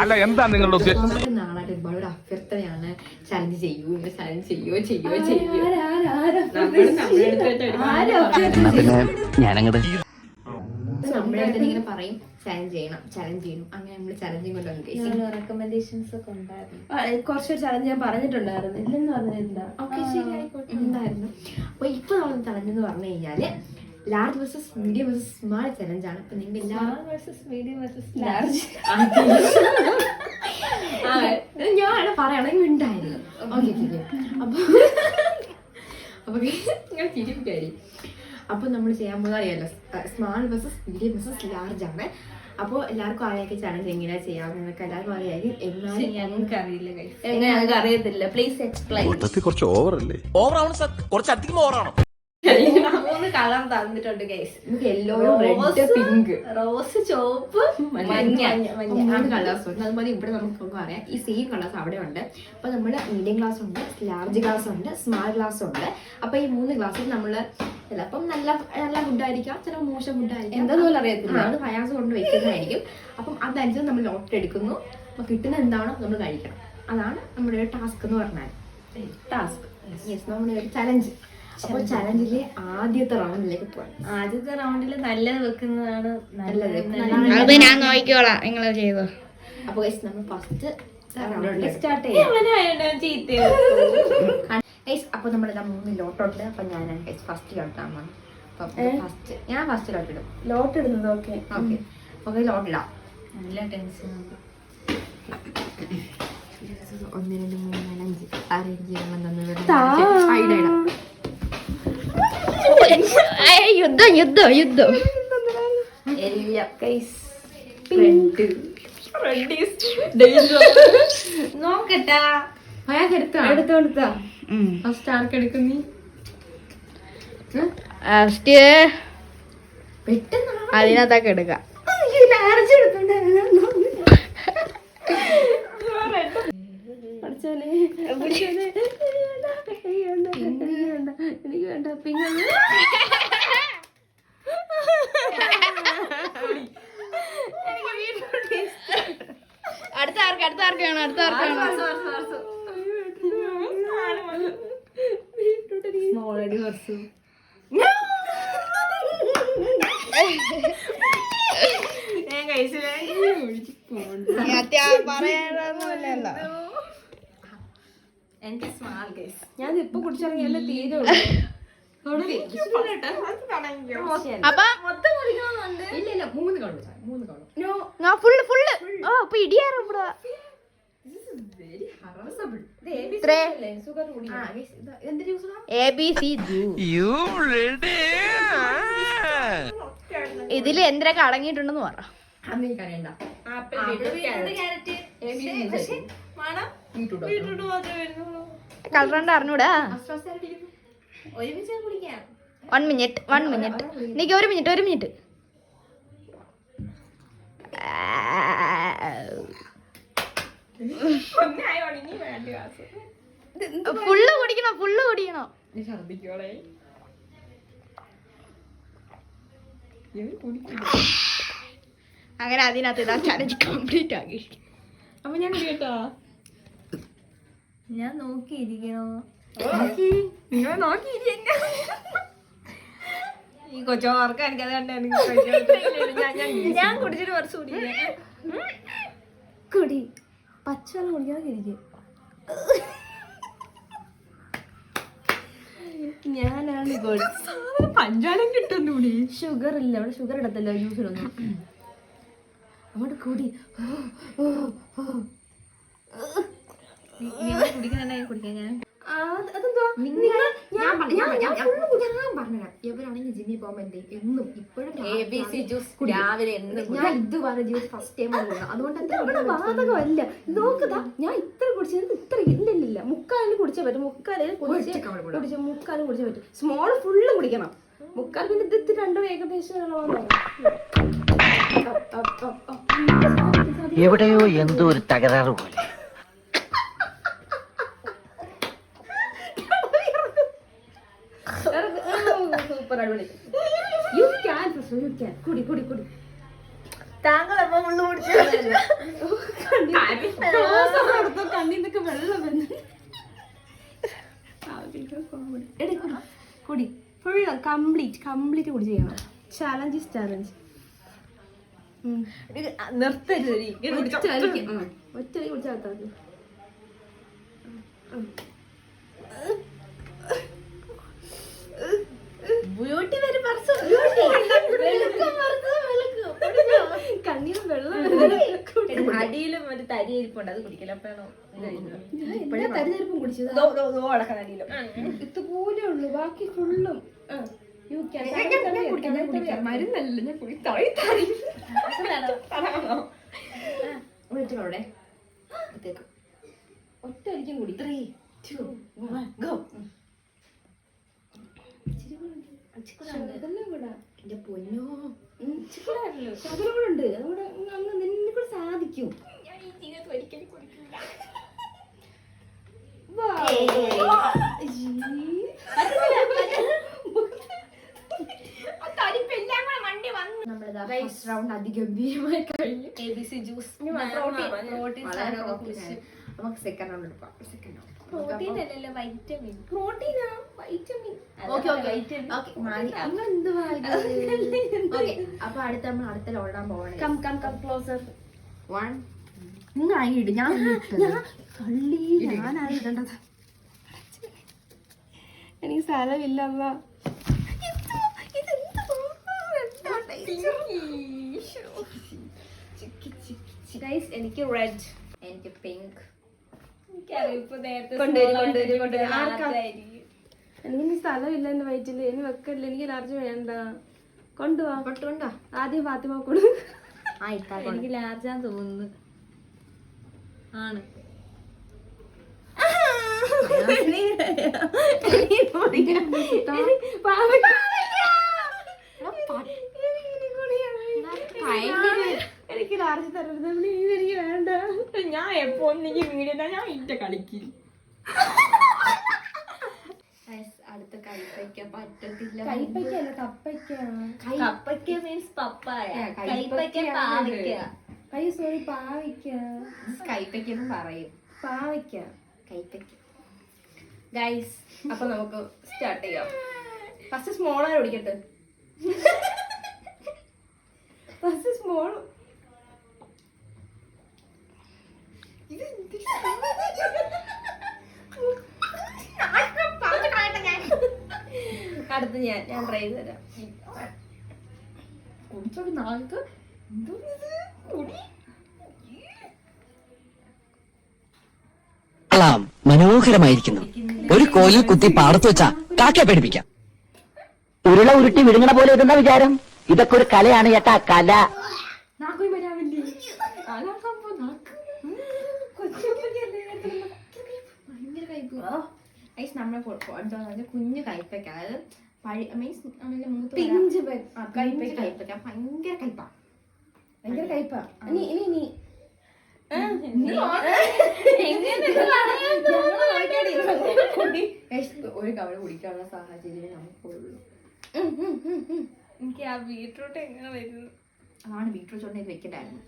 അല്ല എന്താ നിങ്ങളുടെ ഉദ്ദേശം? നാളായിട്ട് ഒരുപാട് അഭ്യർത്ഥനയാണ്, ചലഞ്ച് ചെയ്യൂ, ചലഞ്ച് ചെയ്യോ ചെയ്യോ ചെയ്യോ. നമ്മളടുത്ത് ഇങ്ങനെ പറയും ചലഞ്ച് ചെയ്യണം ചലഞ്ച് ചെയ്യണം, അങ്ങനെ നമ്മള് ചലഞ്ചിങ് കൊണ്ടുവന്നു. റെക്കമെൻഡേഷൻസ് ഒക്കെ ഉണ്ടായിരുന്നു, കുറച്ചൊരു ചലഞ്ച് ഞാൻ പറഞ്ഞിട്ടുണ്ടായിരുന്നു, ഇല്ലെന്ന് പറഞ്ഞില്ല. ഓക്കെ ശരിയായിക്കോട്ടെ, ഉണ്ടായിരുന്നു. അപ്പൊ ഇപ്പൊ നമ്മൾ ചലഞ്ച് എന്ന് പറഞ്ഞു കഴിഞ്ഞാല് large versus medium versus small challenge ആണ്. അപ്പൊ നിങ്ങൾ ഞാൻ പറയണെങ്കിൽ ഉണ്ടായിരുന്നു. ഓക്കെ അപ്പൊ നിങ്ങൾ ചിരിപ്പിക്കാരി. അപ്പൊ നമ്മൾ ചെയ്യാൻ പോകുന്ന അറിയാലോ, small versus medium versus large ആണ്. അപ്പോൾ എല്ലാവർക്കും അറിയാം ചലഞ്ച് എങ്ങനെയാ ചെയ്യാവുന്നതൊക്കെ എല്ലാവർക്കും അറിയാം. എന്നാലും ഞങ്ങൾക്ക് അറിയില്ല, എങ്ങനെ ഞങ്ങൾക്ക് അറിയത്തില്ല. Please explain. കുറച്ച് ഓവറല്ലേ? ഓവറാണ് സർ, കുറച്ചധികം ഓവറാണോ? 3 കളർ തന്നിട്ടുണ്ട് guys. Yellow, red, pink, rose, ചുവപ്പ്, മഞ്ഞ. 3 കളേഴ്സ് ഉണ്ട്. അതുപോലെ ഇവിടെ നമുക്കൊക്കെ അറിയാം ഈ സെയിം കളേഴ്സ് അവിടെ ഉണ്ട്. അപ്പൊ നമ്മള് മീഡിയം ഗ്ലാസ് ഉണ്ട്, ലാർജ് ഗ്ലാസ് ഉണ്ട്, സ്മാൾ ഗ്ലാസ് ഉണ്ട്. അപ്പൊ ഈ 3 ഗ്ലാസ്സിൽ നമ്മള് ചിലപ്പം നല്ല നല്ല ഫുഡായിരിക്കാം, ചിലപ്പോൾ മോശം ഫുഡായിരിക്കും, എന്താന്ന് അറിയത്തില്ല, അത് പ്രയാസം കൊണ്ട് വെക്കുന്നതായിരിക്കും. അപ്പം അതനുസരിച്ച് നമ്മൾ ലോട്ടറി എടുക്കുന്നു. അപ്പൊ കിട്ടുന്ന എന്താണോ നമ്മൾ കഴിക്കണം. അതാണ് നമ്മുടെ ഒരു ടാസ്ക് എന്ന് പറഞ്ഞാൽ. ടാസ്ക് യെസ്, നമ്മുടെ ഒരു ചലഞ്ച്. അപ്പൊ ചലഞ്ചിലെ ആദ്യത്തെ റൗണ്ടിലേക്ക് പോകാം. ആദ്യത്തെ റൗണ്ടിൽ നല്ലത് വെക്കുന്നതാണ് നല്ലത്. അത് ഞാൻ നോക്കിക്കോളാം, നിങ്ങൾ ചെയ്തോ. അപ്പൊ നമ്മൾ ഫസ്റ്റ് സ്റ്റാർട്ട് ചെയ്യാം. അപ്പൊ നമ്മുടെ 3 ലോട്ടുണ്ട്. അപ്പൊ ഞാനാണ് ഫസ്റ്റ് ലോട്ടാണ്. ഫസ്റ്റ് ഞാൻ ഫസ്റ്റ് ലോട്ട് ഇടും. ലോട്ട് ഇടുന്നത് ഓക്കെ ഓക്കെ ഓക്കെ, ലോട്ട് ഇടാം. നല്ല ടെൻഷൻ. 1 2 3 4 5 6 7 യുദ്ധം യുദ്ധം യുദ്ധം. നോക്കട്ടാ, എടുത്തോടുത്താ ഫസ്റ്റ് ആർക്ക് എടുക്കുന്നീ? ഫസ്റ്റ് പെട്ടെന്ന് അതിനകത്തൊക്കെ എടുക്കാം. എനിക്ക് വേണ്ട പിന്നെ അടുത്ത ആർക്ക് വേണം? ഓൾറെഡി കുറച്ചു ഞാൻ കഴിച്ചില്ല. പറയാനൊന്നുമില്ലല്ലോ. എനിക്ക് സ്മാൾ ഗൈസ്. ഞാൻ ഇപ്പൊ കുടിച്ചിറങ്ങിയല്ലേ തീരെ അപ്പൊ ഇല്ല 3 കാണും. ഫുള്ള് ഓ ഇപ്പൊ ഇടിയാറാ. ഇതില് എന്തൊക്കെ അടങ്ങിയിട്ടുണ്ടെന്ന് പറ. കളറണ്ട് അറിഞ്ഞൂടാ. 1 മിനിറ്റ് നീക്ക് 1 മിനിറ്റ്. ഫുള്ള് കുടിക്കണം. അങ്ങനെ അതിനകത്ത് ഇതാ ചലഞ്ച് കംപ്ലീറ്റ് ആക്കി. അപ്പൊ ഞാൻ കേട്ടോ, ഞാൻ നോക്കിയിരിക്കണോ? നിങ്ങൾ നോക്കിയിരിക്ക. ഈ കൊച്ചോർക്ക് എനിക്കത് കണ്ടാണ്. ഞാൻ കുടിച്ചിട്ട് കുറച്ച് കുടി പച്ചവെള്ളം കുടിക്കാതെ ഇരിക്കും. ഞാനാണ് പഞ്ചാരം കിട്ടുന്നൂടി. ഷുഗർ ഇല്ല അവിടെ, ഷുഗർ ഇടത്തല്ലോ ജ്യൂസിലൊന്നും. അങ്ങോട്ട് കൂടി കുടിക്കുന്നുണ്ടെങ്കിൽ കുടിക്കാൻ ഞാൻ എവരാണെങ്കിൽ ജിമ്മി പോകുമ്പോ എന്നും ഇപ്പോഴും രാവിലെ ഞാൻ ഇതുവരെ ജീവിതം ഫസ്റ്റ് ടൈം അതുകൊണ്ട് ബാധകമല്ല. നോക്കതാ, ഞാൻ ഇത്ര കുടിച്ചത് ഇത്ര ഇല്ലില്ല. മുക്കാലും കുടിച്ചേ പറ്റും. മുക്കാലും കുടിച്ചേ പറ്റും. സ്മോൾ ഫുള്ള് കുടിക്കണം. മുക്കാൽ പിന്നെ ഇത് 2 ഏകദേശം എവിടെയോ എന്തോ ഒരു തകരാറ് പോലെ. സൂപ്പർ അടിപൊളി. യു ക്യാൻ കുടി. താങ്കൾ കണ്ണിന്നൊക്കെ വെള്ളം വന്നു. കുടി ഫുൾ കംപ്ലീറ്റ് കുടി ചെയ്യണം. Challenge challenge. നിർത്തരുത്. ഒറ്റ കുടിച്ചാൽ ബ്യൂട്ടി വരെ കണ്ണിന് വെള്ളം അടിയിലും ഒരു തരി ഇരിപ്പുണ്ട്, അത് കുടിക്കല. അപ്പോഴാണോ തരിതരിപ്പും കുടിച്ചത് അടിയിലും ഇതുപോലെ ഉള്ളു, ബാക്കി ഫുള്ളും മരുന്നല്ല ഞാൻ കുടി അവിടെ ഒറ്റ അടിക്കും കുടി. 3, 2, 1 go. അതെല്ലാം കൂടെ എന്റെ പൊന്നോ, ശകലം കൂടെ ഉണ്ട്. അതുകൂടെ അങ്ങ് നിന്നെ കൂടെ സാധിക്കും. റൗണ്ട് അതിഗംഭീരമായി കഴിഞ്ഞു. ABC ജ്യൂസ് നമുക്ക് സെക്കൻഡ് റൗണ്ട് എടുക്കാം. സെക്കൻഡ് റൗണ്ട് അപ്പൊ അടുത്ത നമ്മൾ അടുത്ത ഓടാൻ പോവാണ്. നിങ്ങളായിട്ട് ഞാനാണ് ഇടേണ്ടത്. എനിക്ക് സ്ഥലമില്ല. എനിക്ക് റെഡ്, എനിക്ക് പിങ്ക്. എനിക്ക് സ്ഥലമില്ല എന്റെ വയറ്റില്. ഇനി വെക്കല്ല, എനിക്ക് ലാർജ് വേണ്ട. കൊണ്ടുപോവാ. ആദ്യം ഫാത്തിമ കൊടു. എനിക്ക് ലാർജാന്ന് തോന്നുന്നു. ആണ് എനിക്ക് ലാർജ് തരരുത്, എനിക്ക് വേണ്ട. ഞാൻ എപ്പോ വീഡിയോ ഞാൻ ഇറ്റ കളിക്ക്. അടുത്ത കൈപ്പയ്ക്ക പറ്റത്തില്ല. കൈപ്പയ്ക്കല്ല, കപ്പയ്ക്ക. കപ്പയ്ക്ക മീൻസ് പപ്പായ. കൈപ്പയ്ക്ക പാവയ്ക്ക. സോറി, പാവയ്ക്ക. കൈപ്പയ്ക്ക എന്ന് പറയും. പാവയ്ക്ക, കൈപ്പയ്ക്ക. ഗൈസ്. അപ്പൊ നമുക്ക് സ്റ്റാർട്ട് ചെയ്യാം. ഫസ്റ്റ് സ്മോളായി ഓടിക്കട്ടെ. First small. അടുത്ത് ഞാൻ ട്രൈ ചെയ്ത് തരാം. കുടിച്ചോടി നാൾക്ക് മനോഹരമായിരിക്കുന്നു. ഒരു കോലിൽ കുത്തി പാടത്ത് വെച്ചാ കാക്കയെ പേടിപ്പിക്കാം. ഉരുള ഉരുട്ടി വിഴുങ്ങണ പോലെ ഇതെന്താ വിചാരം? ഇതൊക്കെ ഒരു കലയാണ് ചേട്ടാ, കല. ഭയങ്കര കയ്പ്. നമ്മളെ കുഞ്ഞു കയ്പയ്ക്ക, അതായത് മീൻസ് നമ്മളുടെ മൂത്ത് കയ്പയ്ക്ക. ഭയങ്കര കയ്പാ, ഭയങ്കര കയ്പാ. ഇനി ഒരു കവള കുടിക്കാനുള്ള സാഹചര്യം നമുക്കുള്ളൂ. എനിക്ക് ആ ബീട്രൂട്ട് എങ്ങനെ വരുന്നു? അതാണ് ബീട്രൂട്ട് ചോറിന് വെക്കണ്ടായിരുന്നു.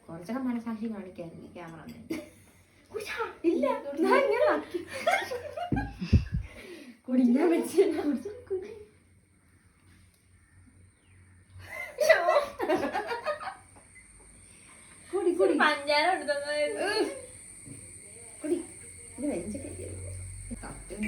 കുറച്ചൊക്കെ മനസാക്ഷി കാണിക്കായിരുന്നു ക്യാമറ. ഇല്ല, കുടിക്കാൻ വെച്ചില്ല. പഞ്ചാര കുടി. ഇത് വെഞ്ചൊക്കെ സത്യം.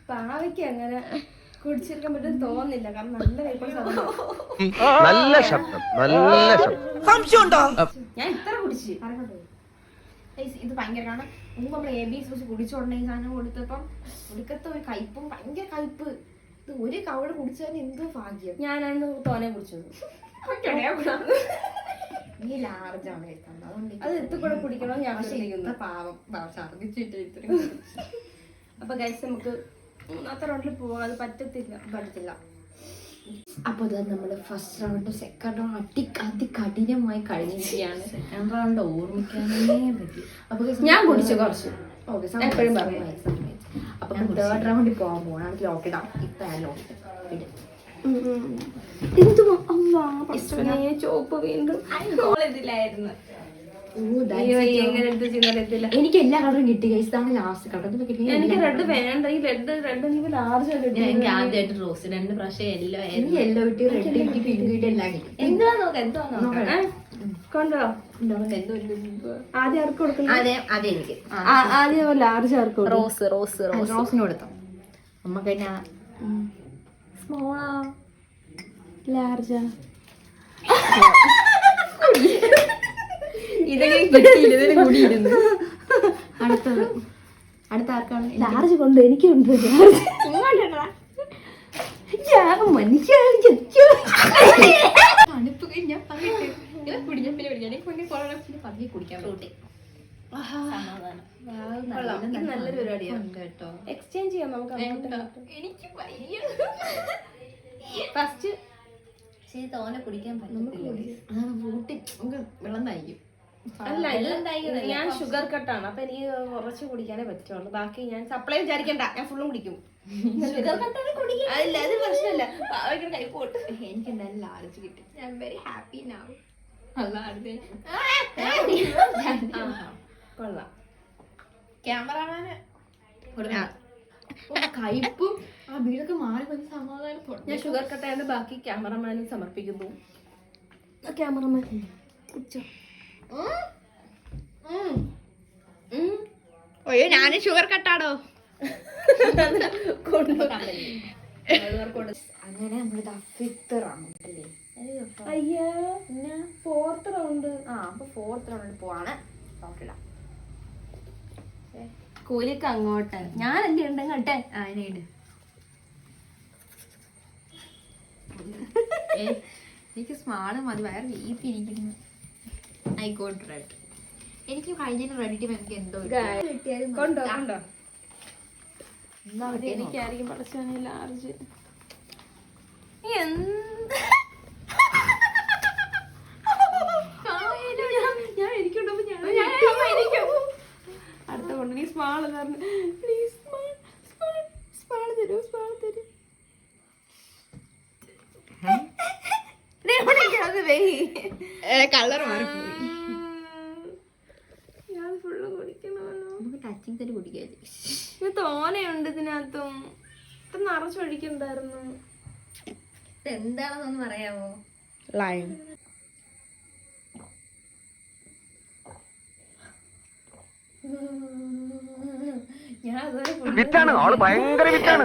പാവയ്ക്ക് അങ്ങനെ കുടിച്ചെടുക്കാൻ പറ്റും തോന്നില്ല. കാരണം നല്ല നല്ല ശബ്ദം, നല്ല ശബ്ദം. ഞാൻ ഇത്ര കുടിച്ച്. ഇത് ഭയങ്കര, കാരണം മുമ്പ് നമ്മൾ ABC കുടിച്ചോണ്ടേ ഈ സാധനം കൊടുത്തപ്പം ഒടുക്കത്തെ ഒരു കയ്പും ഭയങ്കര കയ്പ്. ഇത് ഒരു കവള കുടിച്ചാൽ എന്തോ ഭാഗ്യം. ഞാനാണ് തോനെ കുടിച്ചത്. ഈ ലാർജാണ് കഴിക്കുന്നത്, അതുകൊണ്ട് അത് എത്തിക്കൂടെ കുടിക്കണം. ഞാൻ പാവം ഛർദിച്ചിട്ട്. അപ്പൊ ഗൈസ് നമുക്ക് മൂന്നാമത്തെ റൗണ്ടിൽ പോവാം. അത് പറ്റത്തില്ല. അപ്പോൾ അത് നമ്മൾ ഫസ്റ്റ് റൗണ്ട് സെക്കൻഡ് റൗണ്ട് അതികഠിനമായി കഴിഞ്ഞിരിക്കുകയാണ്. സെക്കൻഡ് റൗണ്ട് ഓർമ്മിക്കാനേ പറ്റി. അപ്പോൾ ഞാൻ കുടിച്ചു കുറച്ച്. ഓക്കെ, എപ്പോഴും പറയാം. അപ്പം തേർഡ് റൗണ്ടിൽ പോകാൻ പോകണം. അത് ലോക്ക് ഇടാം. ഇപ്പം ലോക്ക് ഇടും. എന്തുവാ അമ്മ ചോപ്പ് വീണ്ടും ഇതിലായിരുന്നു. എനിക്ക് എല്ലാ കളറും കിട്ടി. ഇതാണ് ലാസ്റ്റ് കളർ. എനിക്ക് റെഡ് വേണ്ട. ഈ റെഡ് ലാർജ് എനിക്ക് ആദ്യമായിട്ട് റോസ് 2 പ്രാവശ്യം യെല്ലോ ഇട്ട് റെഡ് ഇട്ട് പിങ്ക് ഇട്ട് എല്ലാം കിട്ടി. എന്തുവാ നോക്കാം കൊണ്ടോ. ആദ്യം ആർക്ക് കൊടുക്കണം? അതെ എനിക്ക് ആദ്യം ലാർജ് ആർക്ക് കൊടുക്കും? റോസിന് കൊടുത്തോ. നമുക്ക് തന്നെ സ്മോളാ ലാർജാ? അടുത്ത ആർക്കാണ്? ലാർജ് കൊണ്ട് എനിക്കുണ്ട്. തണുപ്പ് കഴിഞ്ഞാൽ കുടിക്കാൻ നല്ലൊരു പരിപാടിയാണ് കേട്ടോ. എക്സ്ചേഞ്ച് ചെയ്യാം നമുക്ക്. എനിക്ക് ഫസ്റ്റ് തോനെ കുടിക്കാൻ പറ്റില്ല. അതാണ് ഫ്രൂട്ടി നമുക്ക് വെള്ളം നയിക്കും. അല്ല ഞാൻ ഷുഗർ കട്ടാണ്. അപ്പൊ എനിക്ക് കുറച്ച് കുടിക്കാനേ പറ്റുള്ളൂ. ബാക്കി ഞാൻ സപ്ലൈ വിചാരിക്കണ്ട, ഞാൻ ഫുള്ളും കുടിക്കും. ഷുഗർ കട്ടാണ് കുടിക്കും. അല്ല അത് പ്രശ്നമല്ല. കൈ പോട്ട്. എനിക്ക് എന്തായാലും ലാർജ് കിട്ടി. ഞാൻ വെരി ഹാപ്പി നൗ. കൊള്ളാം. ക്യാമറമാന് കയ്പും ആ വീടൊക്കെ മാറി വന്ന് സമാധാനം. ഞാൻ ഷുഗർ കട്ടായതുകൊണ്ട് ബാക്കി ക്യാമറമാനും സമർപ്പിക്കുന്നു. ക്യാമറമാൻ കുടിച്ചോ. അയ്യോ ഞാനും ഷുഗർ കട്ടാടോ. അങ്ങനെ നമ്മളിത് ഫിഫ്ത്ത് റൗണ്ട് അല്ലേ? അയ്യാ ഫോർത്ത് റൗണ്ട്. അപ്പൊ ഫോർത്ത് റൗണ്ടിൽ പോവാണ്. നോക്കിടാം. കോലിക്ക് അങ്ങോട്ട് ഞാനല്ലേ ഉണ്ടെങ്കട്ടെ. അതിനേട് എനിക്ക് സ്മാള് മതി. വയറ് വീപ്പിരിക്കുന്നു. I got red. എനിക്ക് കഴിഞ്ഞ റെഡിറ്റ് എനിക്ക് എന്തോ കൊണ്ടോ കൊണ്ടോ. എനിക്കായിരിക്കും പഠിച്ചോനെ ലാർജ്. അടുത്ത കൊണ്ട് നീ സ്മാള് തരണം. പ്ലീസ് സ്മാള് തരൂ. കളർ മാറിപ്പോയി. ഞാൻ ഫുള്ള് കുടിക്കണമല്ലോ. നമുക്ക് ടച്ചിങ് തന്നെ കുടിക്കാൻ. ഇത് തോനെയുണ്ട് ഇതിനകത്തും. ഇപ്പൊ നിറച്ചൊഴിക്കണ്ടായിരുന്നു. എന്താണെന്നൊന്ന് പറയാമോ? ലൈം. ഞാൻ അതുവരെ വിറ്റാണ് ആള്, ഭയങ്കര വിറ്റാണ്.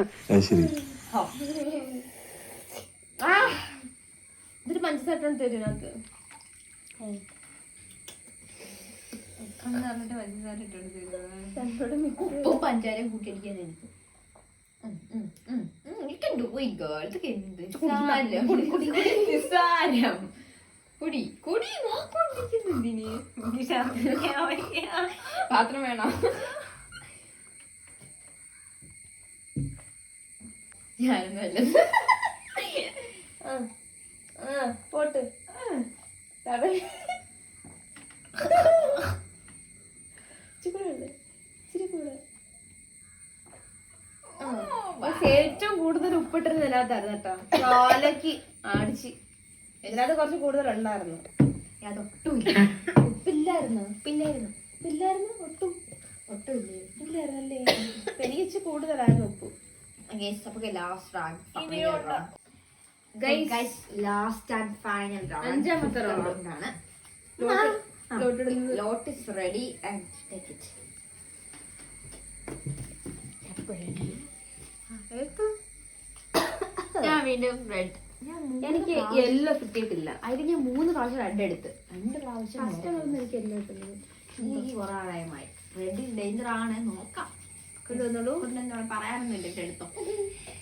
ഇതൊരു പഞ്ചസാര തരുന്നതിനകത്ത് ഉപ്പും പഞ്ചാരയും കൂട്ടിയടിക്കാൻ എനിക്ക്. പാത്രം വേണോ? ഞാനൊന്നുമല്ല. പോട്ട് ഏറ്റവും കൂടുതൽ ഉപ്പിട്ടിരുന്ന ഇതിനകത്തായിരുന്നു കേട്ടോ. ചോലക്ക് ആടിച്ച് ഇതിനകത്ത് കുറച്ച് കൂടുതൽ ഉണ്ടായിരുന്നു. അതൊട്ടുമില്ല. ഉപ്പില്ലായിരുന്നു. ഒട്ടുമില്ലായിരുന്നു. ഇല്ലായിരുന്നല്ലേ? എനിക്ക് ഇച്ചിരി കൂടുതലായിരുന്നു ഉപ്പ്. ലാസ്റ്റ് ആൻഡ് ഫൈനൽ അഞ്ചാമത്തെ റൗണ്ടാണ്. Lot is ready and take it. ഞാൻ വീണ്ടും റെഡ്. എനിക്ക് യെല്ലോ കിട്ടിയിട്ടില്ല. അതിന് ഞാൻ 3 പ്രാവശ്യം റെഡ് എടുത്ത്. 2 പ്രാവശ്യം എനിക്ക് യെല്ലോ കിട്ടുന്നത്. എനിക്ക് കുറെ ആളായമായി. റെഡ് ഡേഞ്ചർ ആണ്. നോക്കാം. കൊണ്ടുവന്നോളൂ. പറയാനൊന്നുമില്ല. എടുത്തോ.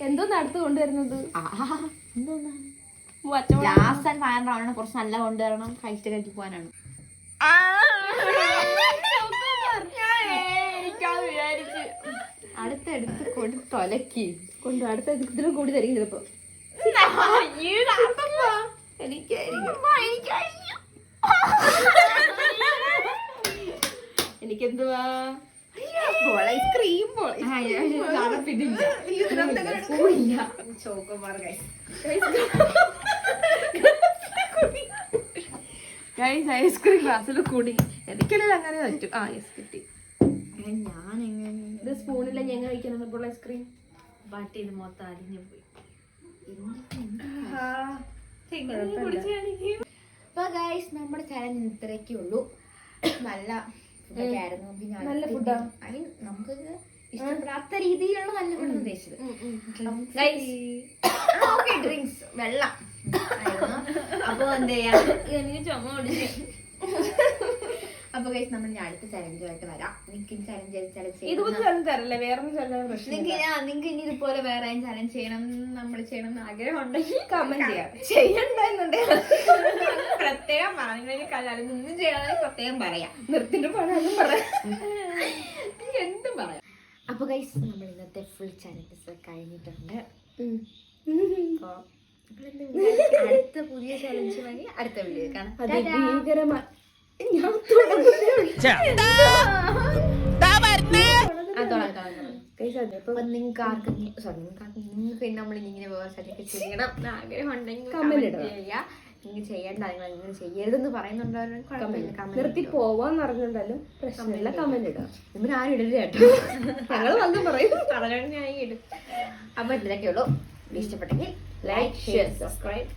എന്തോന്ന് അടുത്ത് കൊണ്ടുവരുന്നത്? ലാസ്റ്റ് ആൻഡ് ഫൈനൽ റൗണ്ടിനെ കുറച്ച് നല്ല കൊണ്ടുവരണം. കഴിച്ചിട്ട് കഴിച്ചു പോകാനാണ്. അടുത്തെടുത്ത് തൊലക്കി അടുത്ത ഇതിലും കൂടി തരും ചിലപ്പോ. എനിക്കെന്തുവാ ഐസ്ക്രീം ചോക്കോബാർ ഐസ്ക്രീം ഗ്ലാസ്സിൽ കൂടി എനിക്കെല്ലാം അങ്ങനെ പറ്റും. ആ യെസ് കിട്ടി. ഞാൻ എങ്ങനെ ഇത് സ്പൂണില്ല ഞാൻ കഴിക്കണം ഇപ്പോൾ ഐസ്ക്രീം. പാട്ട് ചെയ്ത് മൊത്തം അരിഞ്ഞു പോയി. അപ്പൊ ഗൈസ് നമ്മുടെ ചലഞ്ച് ഇത്രയൊക്കെ ഉള്ളൂ. നല്ല ഫുഡൊക്കെ ആയിരുന്നു. പിന്നെ നല്ല ഫുഡാ. നമുക്ക് ഇഷ്ടപ്പെടാത്ത രീതിയിലുള്ള നല്ല ഫുഡ് ഉദ്ദേശിച്ചത്. ഡ്രിങ്ക്സ് വെള്ളം ആയിരുന്നു. അപ്പൊ എന്താ ചെയ്യാ, എനിക്ക് ചുമ ഓടിച്ചു. അപ്പൊ ഗൈസ് നമ്മൾ അടുത്ത ചലഞ്ചുമായിട്ട് വരാം. നിങ്ങൾക്ക് ചലഞ്ച് ഇതുപോലെ ചലഞ്ച് തരല്ലേ, വേറെ ചലഞ്ച് നിങ്ങൾക്ക് ഇനി ഇതുപോലെ വേറെ ചലഞ്ച് ചെയ്യണം, നമ്മൾ ചെയ്യണം എന്ന് ആഗ്രഹം ഉണ്ടെങ്കിൽ കമന്റ് ചെയ്യാം. ചെയ്യണ്ടെന്നുണ്ടെങ്കിൽ പ്രത്യേകം പറഞ്ഞു. കല്യാണം ഒന്നും ചെയ്യാതെ പ്രത്യേകം പറയാം. നിർത്തിന്റെ പണം പറയാം, എന്തും പറയാം. അപ്പൊ ഗൈസ് നമ്മൾ ഇന്നത്തെ ഫുൾ ചലഞ്ചസ് കഴിഞ്ഞിട്ടുണ്ട്. അടുത്ത പുതിയ ചലഞ്ച് വഴി അടുത്ത വീഡിയോ കാണാം. ഭീകരമായി നിങ്ങൾക്ക് നമ്മളിങ്ങനെ വേറെ സ്ഥലത്തൊക്കെ ചെയ്യണം എന്ന് ആഗ്രഹം ഉണ്ടെങ്കിൽ കമന്റ് ചെയ്യുക. നിങ്ങൾ ചെയ്യേണ്ട നിങ്ങൾ ഇങ്ങനെ ചെയ്യരുതെന്ന് പറയുന്നുണ്ടോ? നിർത്തി പോവാന്ന് അറിഞ്ഞിട്ടുണ്ടാലും പ്രശ്നമില്ല, കമന്റ് ഇടുക. ഇവർ ആരും ഇടരുത് കേട്ടോ. ഞങ്ങൾ വന്ന് പറയും, പറഞ്ഞാൽ ഞാൻ ഇടും. അപ്പൊ ഇതിലൊക്കെ ഉള്ളൂ. ഇഷ്ടപ്പെട്ടെങ്കിൽ ലൈക്ക്, ഷെയർ, സബ്സ്ക്രൈബ്.